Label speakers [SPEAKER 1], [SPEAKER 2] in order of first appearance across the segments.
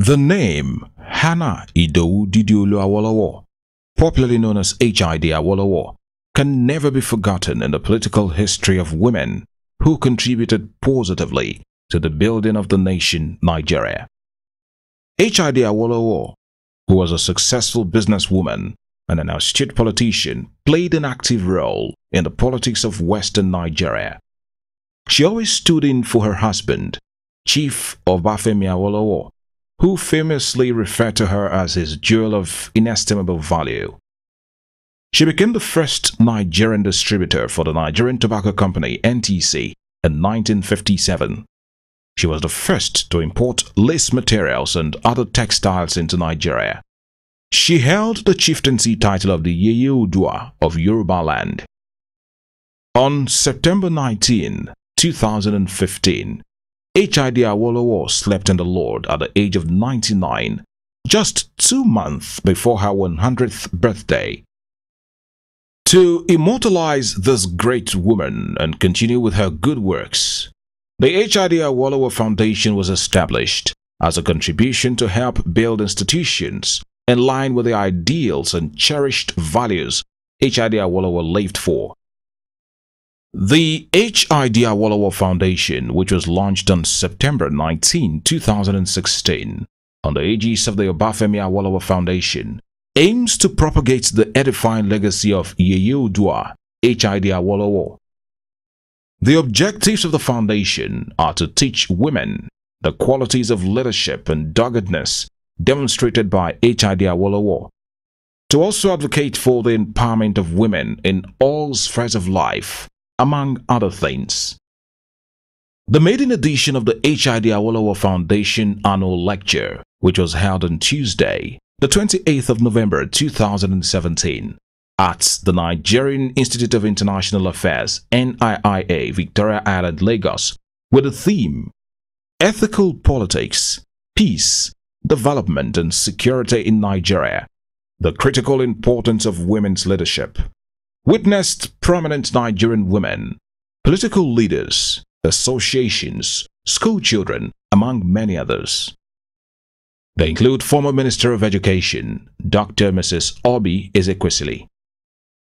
[SPEAKER 1] The name Hannah Idowu Awolowo, popularly known as HID Awolowo, can never be forgotten in the political history of women who contributed positively to the building of the nation Nigeria. HID Awolowo, who was a successful businesswoman and an astute politician, played an active role in the politics of Western Nigeria. She always stood in for her husband, Chief Obafemi Awolowo, who famously referred to her as his jewel of inestimable value. She became the first Nigerian distributor for the Nigerian Tobacco Company (NTC) in 1957. She was the first to import lace materials and other textiles into Nigeria. She held the chieftaincy title of the Yeye Oodua of Yoruba land. On September 19, 2015, HID Awolowo slept in the Lord at the age of 99, just 2 months before her 100th birthday. To immortalize this great woman and continue with her good works, the HID Awolowo Foundation was established as a contribution to help build institutions in line with the ideals and cherished values HID Awolowo lived for. The HID Awolowo Foundation, which was launched on September 19, 2016, on the aegis of the Obafemi Awolowo Foundation, aims to propagate the edifying legacy of Yeye Oodua, HID Awolowo. The objectives of the foundation are to teach women the qualities of leadership and doggedness demonstrated by HID Awolowo, to also advocate for the empowerment of women in all spheres of life, among other things. The maiden edition of the HID Awolowo Foundation Annual Lecture, which was held on Tuesday, the 28th of November 2017, at the Nigerian Institute of International Affairs (NIIA) Victoria Island, Lagos, with the theme Ethical Politics, Peace, Development and Security in Nigeria, the Critical Importance of Women's Leadership, witnessed prominent Nigerian women, political leaders, associations, school children, among many others. They include former Minister of Education, Dr. Mrs. Obi Ezekwesili,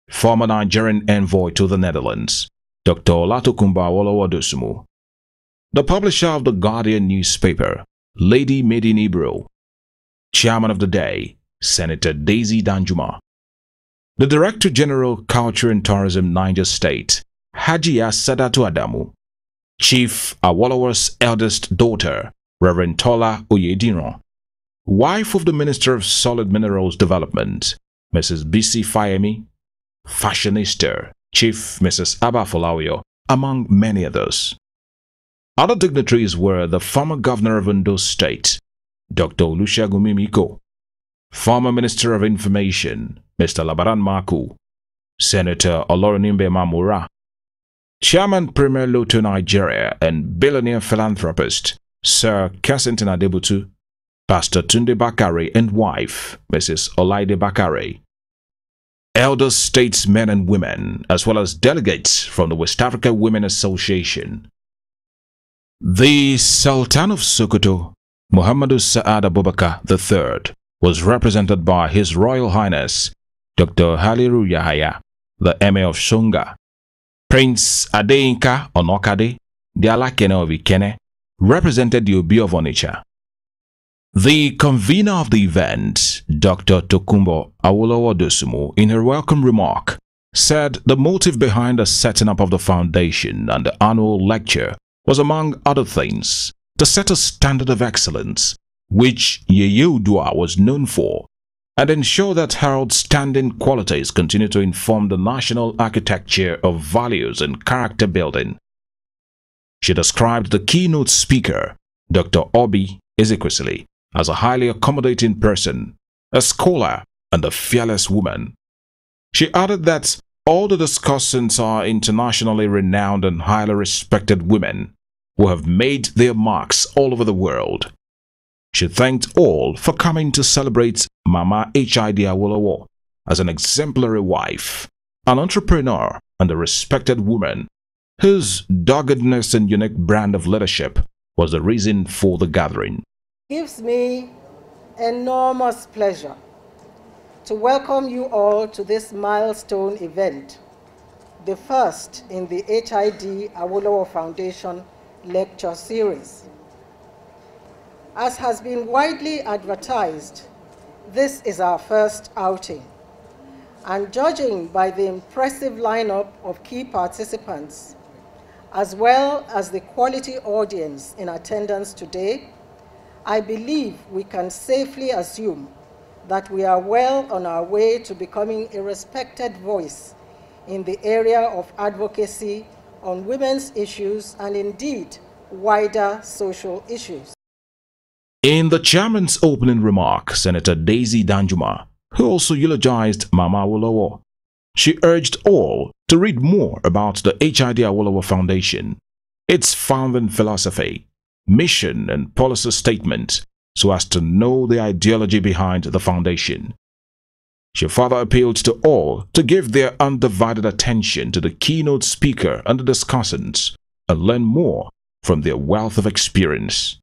[SPEAKER 1] former Nigerian envoy to the Netherlands, Dr. Olatokunbo Awolowo, the publisher of the Guardian newspaper, Lady Maiden Ibro, Chairman of the Day, Senator Daisy Danjuma, the Director General, Culture and Tourism, Niger State, Hajiya Sadatu Adamu, Chief Awolowo's eldest daughter, Reverend Tola Oyediran, wife of the Minister of Solid Minerals Development, Mrs. Bisi Fayemi, fashionista, Chief Mrs. Abba Folawiyo, among many others. Other dignitaries were the former Governor of Ondo State, Dr. Olusegun Mimiko, former Minister of Information, Mr. Labaran Maku, Senator Oloronimbe Mamura, Chairman Premier Lotto Nigeria and billionaire philanthropist, Sir Kensington Adebutu, Pastor Tunde Bakare and wife, Mrs. Olaide Bakare, elder statesmen and women, as well as delegates from the West Africa Women Association. The Sultan of Sokoto, Muhammadu Sa'ad Abubakar III, was represented by His Royal Highness Dr. Haliru Yahaya, the Emir of Shonga. Prince Adeyinka Onokade, the Alakene of Ikene, represented the Obi of Onitsha. The convener of the event, Dr. Tokunbo Awolowo Dosumu, in her welcome remark, said the motive behind the setting up of the foundation and the annual lecture was, among other things, to set a standard of excellence, which Yeye Oodua was known for, and ensure that her outstanding qualities continue to inform the national architecture of values and character building. She described the keynote speaker, Dr. Obi Ezekwesili, as a highly accommodating person, a scholar, and a fearless woman. She added that all the discussants are internationally renowned and highly respected women who have made their marks all over the world. She thanked all for coming to celebrate Mama HID Awolowo as an exemplary wife, an entrepreneur, and a respected woman whose doggedness and unique brand of leadership was the reason for the gathering.
[SPEAKER 2] Gives me enormous pleasure to welcome you all to this milestone event, the first in the HID Awolowo Foundation lecture series. As has been widely advertised, this is our first outing, and judging by the impressive lineup of key participants, as well as the quality audience in attendance today, I believe we can safely assume that we are well on our way to becoming a respected voice in the area of advocacy on women's issues and indeed wider social issues.
[SPEAKER 1] In the chairman's opening remark, Senator Daisy Danjuma, who also eulogized Mama Awolowo, she urged all to read more about the HID Awolowo Foundation, its founding philosophy, mission and policy statements, so as to know the ideology behind the foundation. She further appealed to all to give their undivided attention to the keynote speaker and the discussants and learn more from their wealth of experience.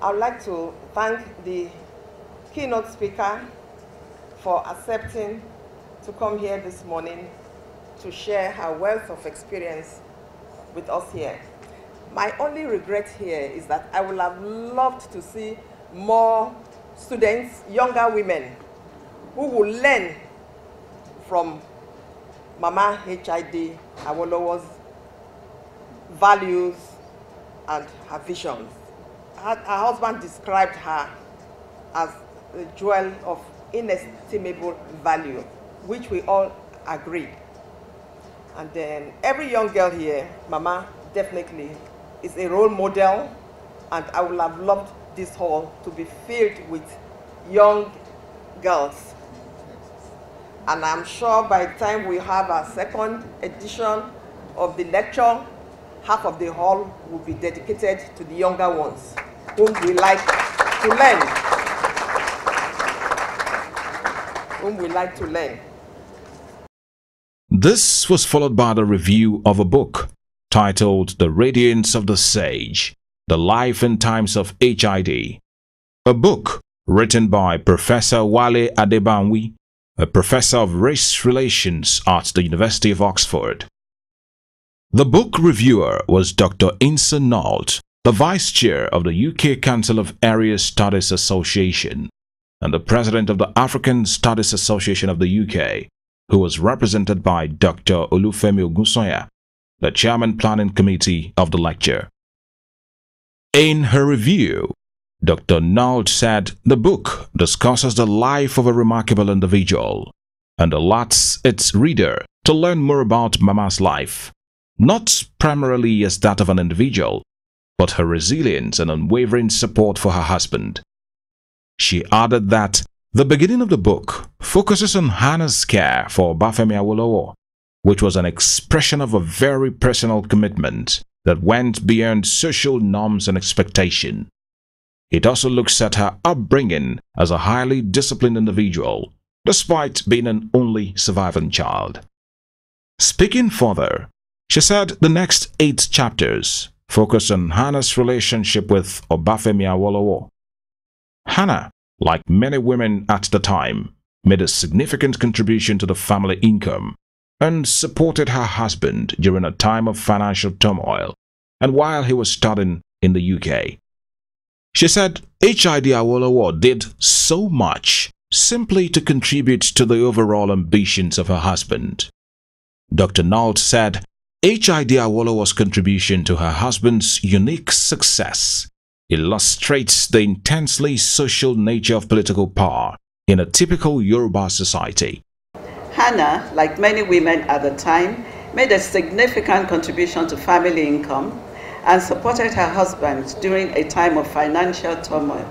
[SPEAKER 3] I would like to thank the keynote speaker for accepting to come here this morning to share her wealth of experience with us here. My only regret here is that I would have loved to see more students, younger women, who will learn from Mama HID Awolowo's values and her visions. Her husband described her as a jewel of inestimable value, which we all agree. And then every young girl here, Mama definitely is a role model, and I would have loved this hall to be filled with young girls. And I'm sure by the time we have our second edition of the lecture, half of the hall will be dedicated to the younger ones, whom we like to learn.
[SPEAKER 1] This was followed by the review of a book titled The Radiance of the Sage, The Life and Times of HID, a book written by Professor Wale Adebanwi, a professor of race relations at the University of Oxford. The book reviewer was Dr. Insa Nault, the Vice Chair of the UK Council of Area Studies Association and the President of the African Studies Association of the UK, who was represented by Dr. Olufemi Ogunsoya, the Chairman Planning Committee of the lecture. In her review, Dr. Nault said the book discusses the life of a remarkable individual and alerts its reader to learn more about Mama's life, not primarily as that of an individual, but her resilience and unwavering support for her husband. She added that the beginning of the book focuses on Hannah's care for Obafemi Awolowo, which was an expression of a very personal commitment that went beyond social norms and expectation. It also looks at her upbringing as a highly disciplined individual, despite being an only surviving child. Speaking further, she said the next 8 chapters focus on Hannah's relationship with Obafemi Awolowo. Hannah, like many women at the time, made a significant contribution to the family income and supported her husband during a time of financial turmoil and while he was studying in the UK. She said HID Awolowo did so much simply to contribute to the overall ambitions of her husband. Dr. Nault said HID Awolowo's contribution to her husband's unique success illustrates the intensely social nature of political power in a typical Yoruba society.
[SPEAKER 4] Hannah, like many women at the time, made a significant contribution to family income and supported her husband during a time of financial turmoil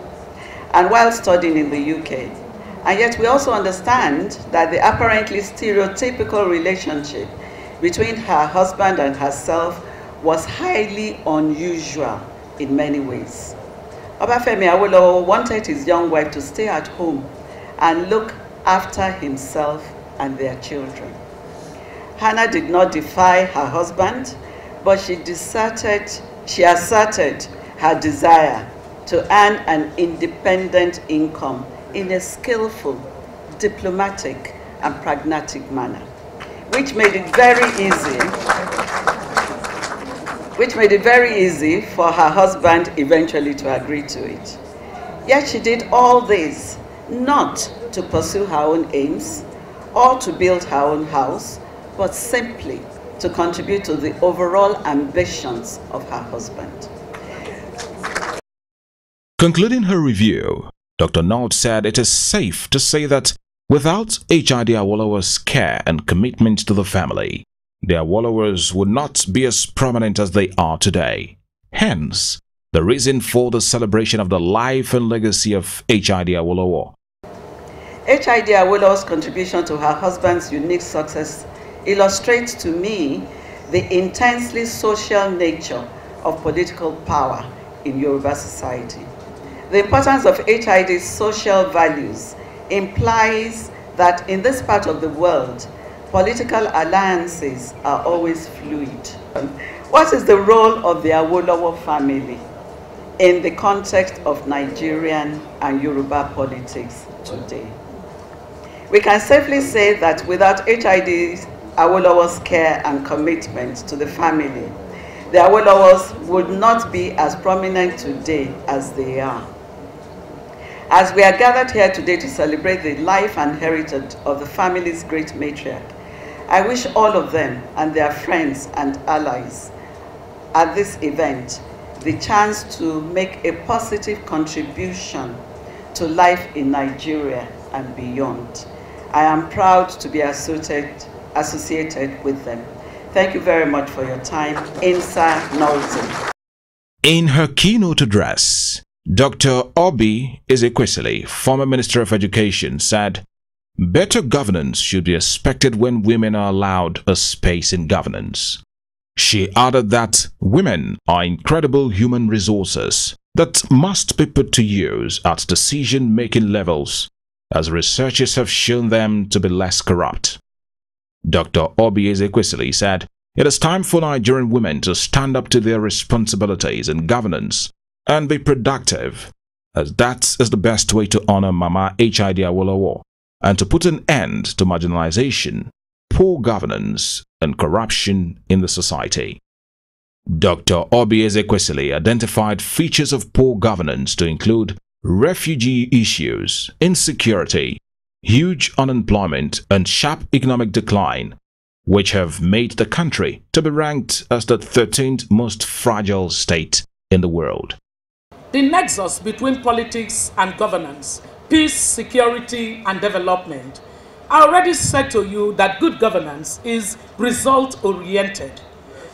[SPEAKER 4] and while studying in the UK. And yet we also understand that the apparently stereotypical relationship between her husband and herself was highly unusual in many ways. Obafemi Awolowo wanted his young wife to stay at home and look after himself and their children. Hannah did not defy her husband, but she asserted her desire to earn an independent income in a skillful, diplomatic, and pragmatic manner, which made it very easy for her husband eventually to agree to it. Yet she did all this not to pursue her own aims or to build her own house, but simply to contribute to the overall ambitions of her husband.
[SPEAKER 1] Concluding her review, Dr. Nault said it is safe to say that without HID Awolowo's care and commitment to the family, the Awolowos would not be as prominent as they are today. Hence, the reason for the celebration of the life and legacy of HID Awolowo.
[SPEAKER 4] HID Awolowo's contribution to her husband's unique success illustrates to me the intensely social nature of political power in Yoruba society. The importance of HID's social values implies that in this part of the world, political alliances are always fluid. What is the role of the Awolowo family in the context of Nigerian and Yoruba politics today? We can safely say that without HID Awolowo's care and commitment to the family, the Awolowos would not be as prominent today as they are. As we are gathered here today to celebrate the life and heritage of the family's great matriarch, I wish all of them and their friends and allies at this event the chance to make a positive contribution to life in Nigeria and beyond. I am proud to be associated with them. Thank you very much for your time. Insa Knowlton.
[SPEAKER 1] In her keynote address, Dr. Obi Ezekwesili, former Minister of Education, said, "Better governance should be expected when women are allowed a space in governance." She added that women are incredible human resources that must be put to use at decision-making levels, as researchers have shown them to be less corrupt. Dr. Obi Ezekwesili said, "It is time for Nigerian women to stand up to their responsibilities in governance and be productive, as that is the best way to honor Mama HID Awolowo and to put an end to marginalization, poor governance, and corruption in the society." Dr. Obi Ezekwesili identified features of poor governance to include refugee issues, insecurity, huge unemployment, and sharp economic decline, which have made the country to be ranked as the 13th most fragile state in the world.
[SPEAKER 5] The nexus between politics and governance, peace, security, and development. I already said to you that good governance is result-oriented.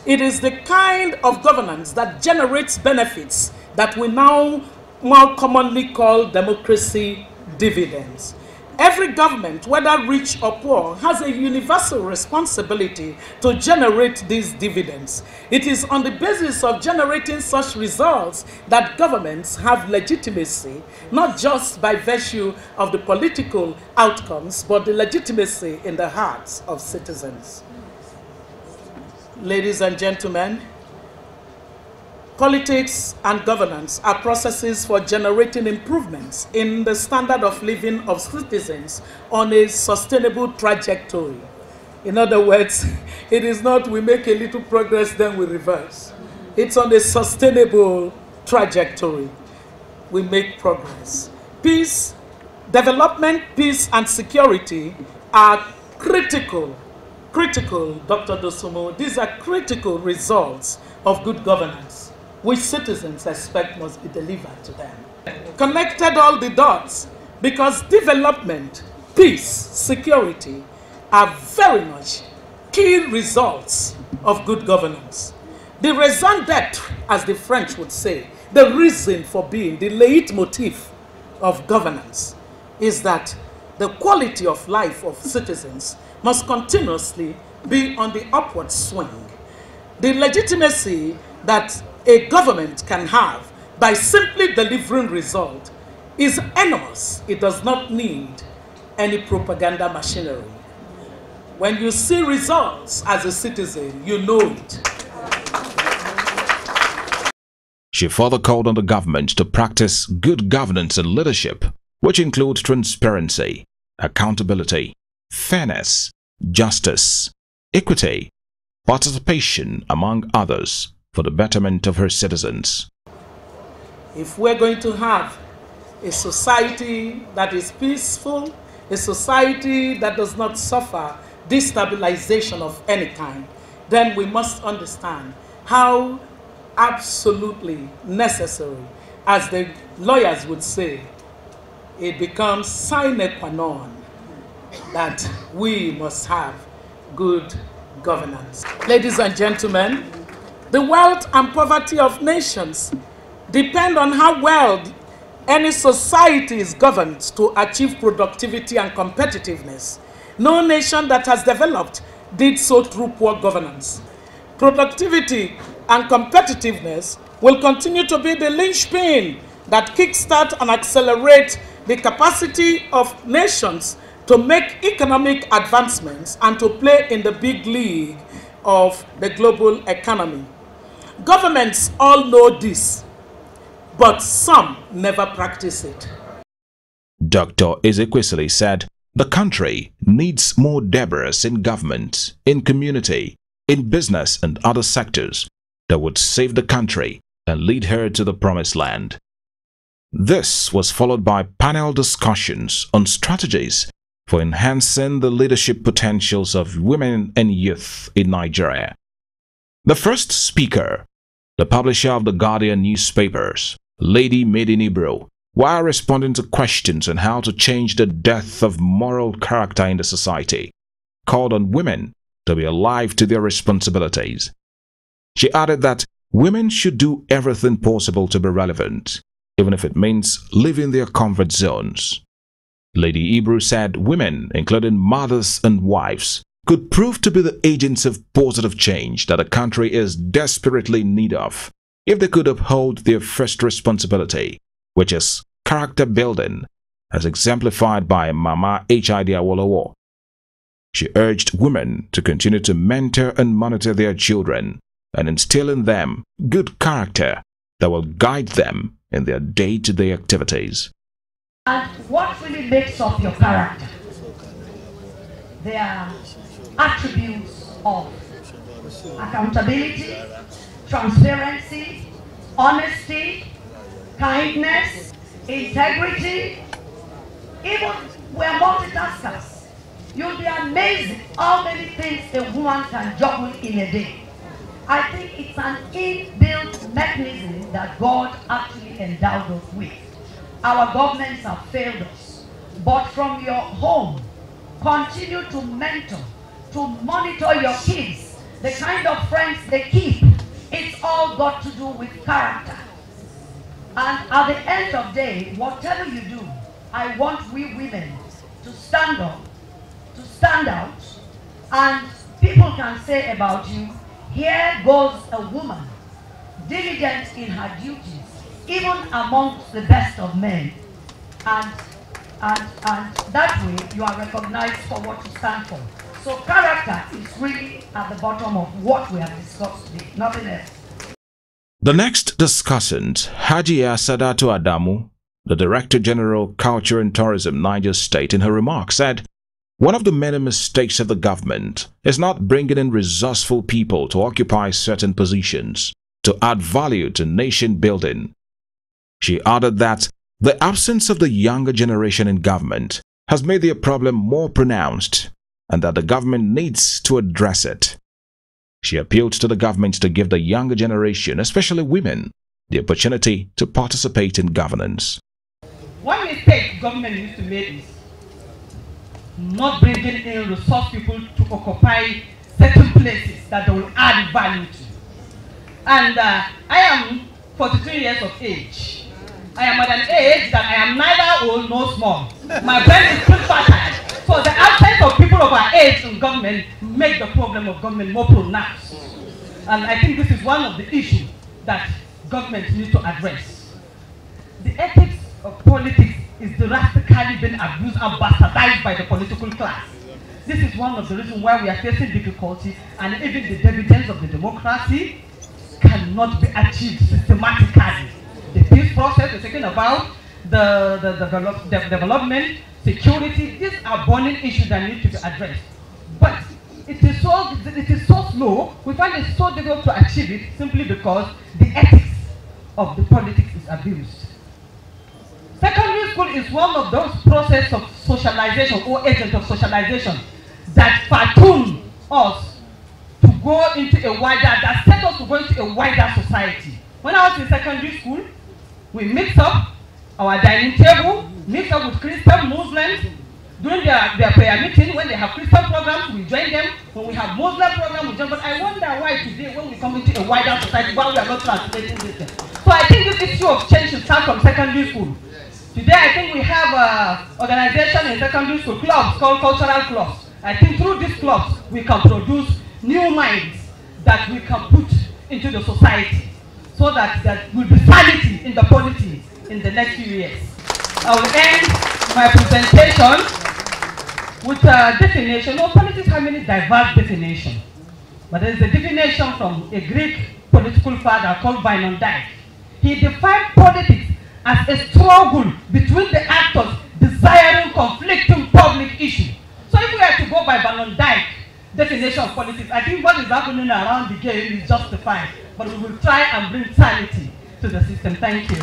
[SPEAKER 5] It is the kind of governance that generates benefits that we now more commonly call democracy dividends. Every government, whether rich or poor, has a universal responsibility to generate these dividends. It is on the basis of generating such results that governments have legitimacy, not just by virtue of the political outcomes, but the legitimacy in the hearts of citizens. Ladies and gentlemen, politics and governance are processes for generating improvements in the standard of living of citizens on a sustainable trajectory. In other words, it is not we make a little progress, then we reverse. It's on a sustainable trajectory. We make progress. Peace, development, peace, and security are critical, Dr. Dosumo, these are critical results of good governance, which citizens expect must be delivered to them. Connected all the dots, because development, peace, security are very much key results of good governance. The raison d'etre, as the French would say, the reason for being, the leitmotif of governance, is that the quality of life of citizens must continuously be on the upward swing. The legitimacy that a government can have by simply delivering result is enormous. It does not need any propaganda machinery. When you see results as a citizen, you know it.
[SPEAKER 1] She further called on the government to practice good governance and leadership, which include transparency, accountability, fairness, justice, equity, participation, among others, for the betterment of her citizens.
[SPEAKER 5] If we're going to have a society that is peaceful, a society that does not suffer destabilization of any kind, then we must understand how absolutely necessary, as the lawyers would say, it becomes sine qua non that we must have good governance. Ladies and gentlemen, the wealth and poverty of nations depend on how well any society is governed to achieve productivity and competitiveness. No nation that has developed did so through poor governance. Productivity and competitiveness will continue to be the linchpin that kickstart and accelerate the capacity of nations to make economic advancements and to play in the big league of the global economy. Governments all know this, but some never practice it.
[SPEAKER 1] Dr. Ezekwesili said the country needs more Deborahs in government, in community, in business and other sectors that would save the country and lead her to the promised land. This was followed by panel discussions on strategies for enhancing the leadership potentials of women and youth in Nigeria. The first speaker, the publisher of the Guardian newspapers, Lady Maiden, while responding to questions on how to change the dearth of moral character in the society, called on women to be alive to their responsibilities. She added that women should do everything possible to be relevant, even if it means leaving their comfort zones. Lady Ibru said women, including mothers and wives, could prove to be the agents of positive change that the country is desperately in need of if they could uphold their first responsibility, which is character building, as exemplified by Mama HID Awolowo. She urged women to continue to mentor and monitor their children and instill in them good character that will guide them in their day-to-day activities.
[SPEAKER 6] And what really makes up your character? There are attributes of accountability, transparency, honesty, kindness, integrity. Even we're multitaskers. You'll be amazed how many things a woman can juggle in a day. I think it's an inbuilt mechanism that God actually endowed us with. Our governments have failed us. But from your home, continue to mentor, to monitor your kids, the kind of friends they keep. It's all got to do with character. And at the end of the day, whatever you do, I want we women to stand up, to stand out, and people can say about you, here goes a woman, diligent in her duties, even amongst the best of men. And that way, you are recognized for what you stand for. So character is really at the bottom of what we have discussed today, nothing else.
[SPEAKER 1] The next discussant, Hajia Sadatu Adamu, the Director General, Culture and Tourism, Niger State, in her remarks said, one of the many mistakes of the government is not bringing in resourceful people to occupy certain positions to add value to nation building. She added that the absence of the younger generation in government has made the problem more pronounced and that the government needs to address it. She appealed to the government to give the younger generation, especially women, the opportunity to participate in governance.
[SPEAKER 7] One mistake government needs to make is not bringing in resource people to occupy certain places that they will add value to. And I am 42 years of age. I am at an age that I am neither old nor small. My brain is still fertile. So the absence of people of our age in government make the problem of government more pronounced. And I think this is one of the issues that government needs to address. The ethics of politics is drastically being abused and bastardized by the political class. This is one of the reasons why we are facing difficulty, and even the dividends of the democracy, cannot be achieved systematically. The peace process we're talking about, the development, security, these are burning issues that need to be addressed. But it is so slow, we find it so difficult to achieve it simply because the ethics of the politics is abused. Secondary school is one of those processes of socialization or agents of socialization that platoon us to go into a wider, that set us to go into a wider society. When I was in secondary school, we mixed up our dining table, mixed up with Christian, Muslims. During their prayer meeting, when they have Christian programs, we join them. When we have Muslim programs, we join them. But I wonder why today, when we come into a wider society, why we are not translating this. So I think this issue of change should start from secondary school. Today, I think we have an organization in secondary school, clubs called cultural clubs. I think through these clubs, we can produce new minds that we can put into the society so that there will be sanity in the polity in the next few years. I will end my presentation with a definition. No, politics have many diverse definitions. But there is a definition from a Greek political father called Maiden. He defined politics as a struggle between the actors desiring conflicting public issues. So if we are to go by Van Dyck definition of politics, I think what is happening around the game is justified. But we will try and bring sanity to the system. Thank you.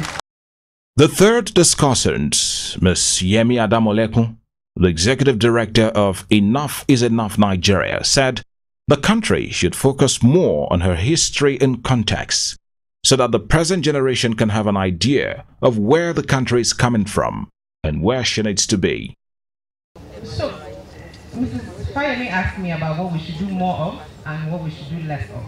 [SPEAKER 1] The third discussant, Ms. Yemi Adamolekun, the executive director of Enough is Enough Nigeria, said the country should focus more on her history and context so that the present generation can have an idea of where the country is coming from and where she needs to be.
[SPEAKER 8] So, Mrs. Fayemi asked me about what we should do more of and what we should do less of.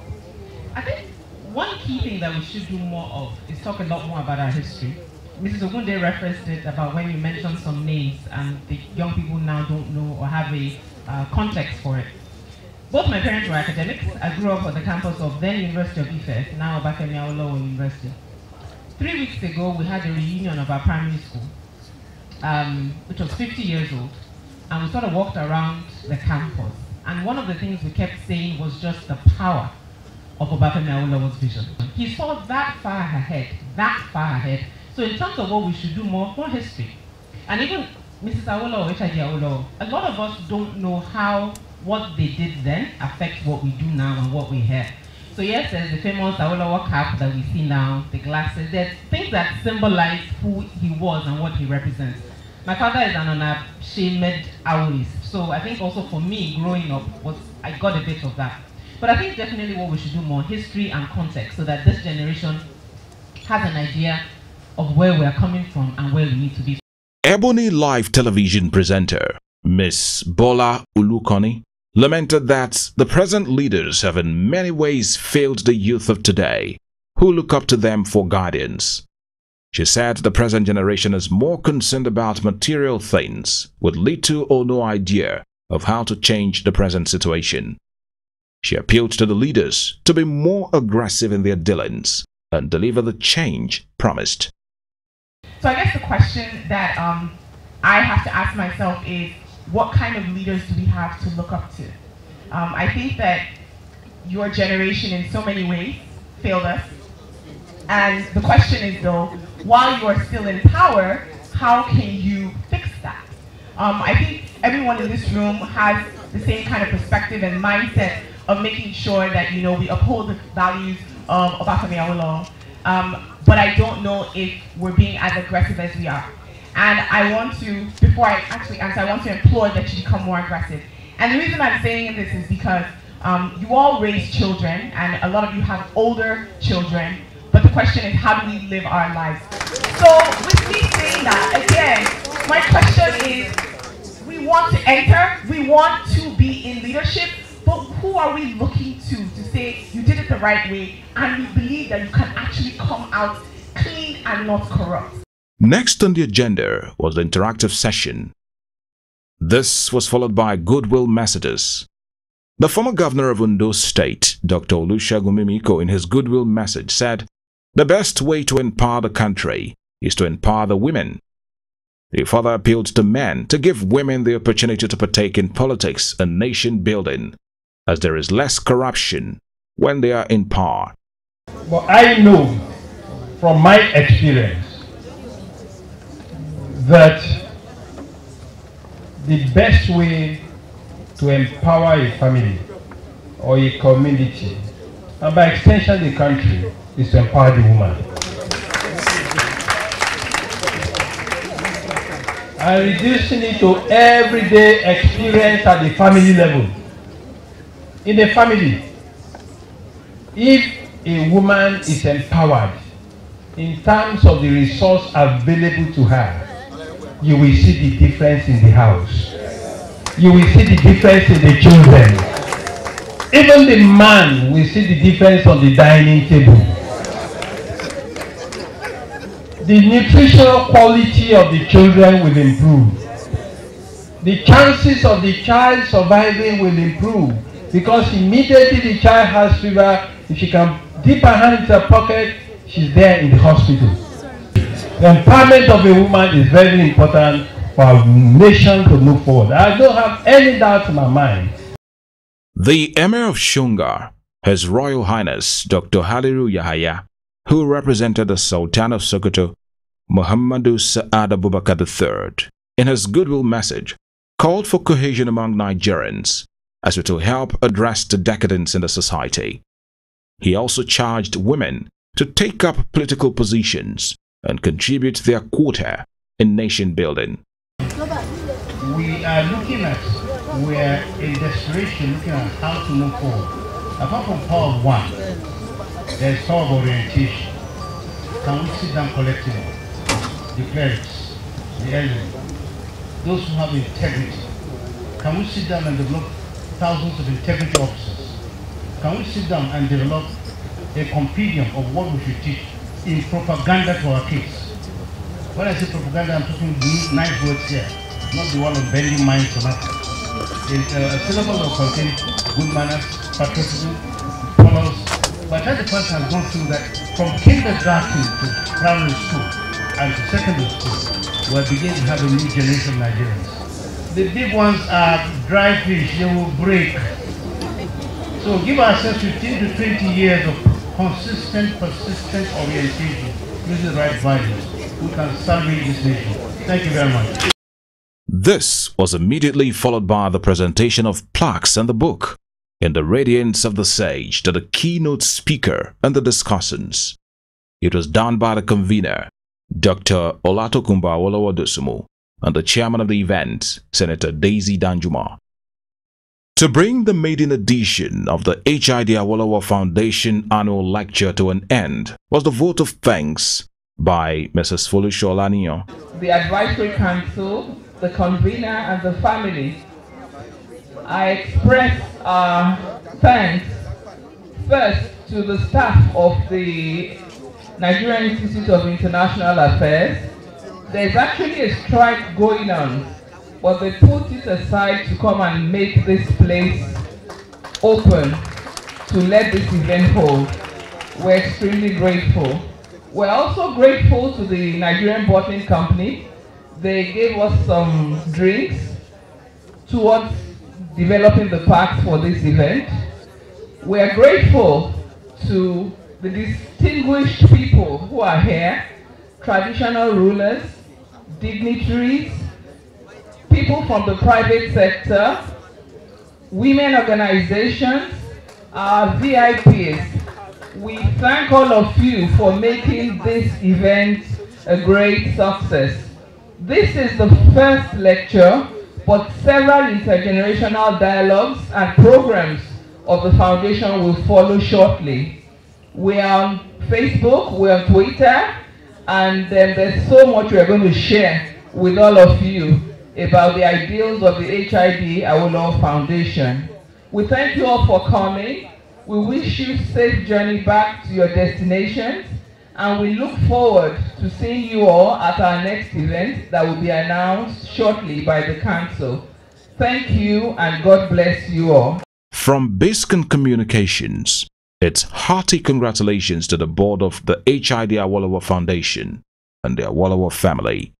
[SPEAKER 8] I think one key thing that we should do more of is talk a lot more about our history. Mrs. Ogunde referenced it about when you mentioned some names and the young people now don't know or have a context for it. Both my parents were academics. I grew up on the campus of then University of Ife, now HID Awolowo University. 3 weeks ago, we had a reunion of our primary school, which was 50 years old, and we sort of walked around the campus. And one of the things we kept saying was just the power of Obafemi Awolowo's vision. He saw that far ahead. So in terms of what we should do more history. And even Mrs. Awolowo, HID Awolowo, a lot of us don't know how what they did then affects what we do now and what we have. So yes, there's the famous Awolowo cap that we see now, the glasses. There's things that symbolize who he was and what he represents. My father is an unashamed Awolist. So I think also for me, growing up, I got a bit of that. But I think definitely what we should do more, history and context, so that this generation has an idea of where we are coming from and where we need to be.
[SPEAKER 1] Ebony Live television presenter, Ms. Bola Ulukoni, lamented that the present leaders have in many ways failed the youth of today, who look up to them for guidance. She said the present generation is more concerned about material things with little or no idea of how to change the present situation. She appealed to the leaders to be more aggressive in their dealings and deliver the change promised.
[SPEAKER 8] So I guess the question that I have to ask myself is, what kind of leaders do we have to look up to? I think that your generation in so many ways failed us. And the question is though, while you are still in power, how can you fix that? I think everyone in this room has the same kind of perspective and mindset of making sure that, we uphold the values of Obafemi Awolowo. But I don't know if we're being as aggressive as we are. And I want to, before I actually answer, I want to implore that you become more aggressive. And the reason I'm saying this is because you all raise children, and a lot of you have older children, but the question is, how do we live our lives? So with me saying that, again, my question is, we want to enter, we want to be in leadership, but who are we looking to say you did it the right way, and we believe that you can actually come out clean and not corrupt?
[SPEAKER 1] Next on the agenda was the interactive session. This was followed by Goodwill messages. The former governor of Ondo State, Dr. Olusegun Mimiko, in his Goodwill message said, the best way to empower the country is to empower the women. He further appealed to men to give women the opportunity to partake in politics and nation building, as there is less corruption when they are in power.
[SPEAKER 9] But I know from my experience that the best way to empower a family or a community, and by extension the country, is to empower the woman. And reducing it to everyday experience at the family level. In the family, if a woman is empowered in terms of the resource available to her, you will see the difference in the house. You will see the difference in the children. Even the man will see the difference on the dining table. The nutritional quality of the children will improve. The chances of the child surviving will improve, because immediately the child has fever, if she can dip her hand into her pocket, she's there in the hospital. The empowerment of a woman is very important for our nation to move forward. I don't have any doubt in my mind.
[SPEAKER 1] The Emir of Shungar, His Royal Highness Dr. Haliru Yahaya, who represented the Sultan of Sokoto, Muhammadu Sa'ad Abubakar III, in his Goodwill message, called for cohesion among Nigerians as it will help address the decadence in the society. He also charged women to take up political positions and contribute their quota in nation building.
[SPEAKER 9] We are looking at, we are in desperation looking at how to move forward. Apart from power of one, there is power of orientation. Can we sit down collectively? The clerics, the elderly, those who have integrity. Can we sit down and develop thousands of integrity officers? Can we sit down and develop a compendium of what we should teach in propaganda to our kids? When I say propaganda, I'm talking nice words here, not the one of bending minds or nothing. It's a syllable that contains good manners, patriotism, follows. But as the person has gone through that, from kindergarten to primary school and to secondary school, we're beginning to have a new generation of Nigerians. The big ones are dry fish, they will break. So give ourselves 15 to 20 years of consistent, persistent orientation using the right values. We can salvage this nation. Thank you very much.
[SPEAKER 1] This was immediately followed by the presentation of plaques and the book, in the radiance of the sage to the keynote speaker and the discussants. It was done by the convener, Dr. Olatokunbo Awolowo, and the chairman of the event, Senator Daisy Danjuma. To bring the maiden edition of the HID Awolowo Foundation annual lecture to an end was the vote of thanks by Mrs. Folusho Olaniyan,
[SPEAKER 10] the advisory council, the convener, and the family. I express our thanks first to the staff of the Nigerian Institute of International Affairs. There's actually a strike going on, but they put it aside to come and make this place open to let this event hold. We're extremely grateful. We're also grateful to the Nigerian Bottling Company. They gave us some drinks towards developing the packs for this event. We're grateful to the distinguished people who are here, traditional rulers, dignitaries, people from the private sector, women organizations, our VIPs. We thank all of you for making this event a great success. This is the first lecture, but several intergenerational dialogues and programs of the foundation will follow shortly. We are on Facebook, we're on Twitter, and there's so much we're going to share with all of you about the ideals of the HID Awolowo Foundation. We thank you all for coming. We wish you a safe journey back to your destinations, and we look forward to seeing you all at our next event that will be announced shortly by the council. Thank you, and God bless you all.
[SPEAKER 1] From Biscayne Communications, it's hearty congratulations to the board of the HID Awolowo Foundation and the Awolowo family.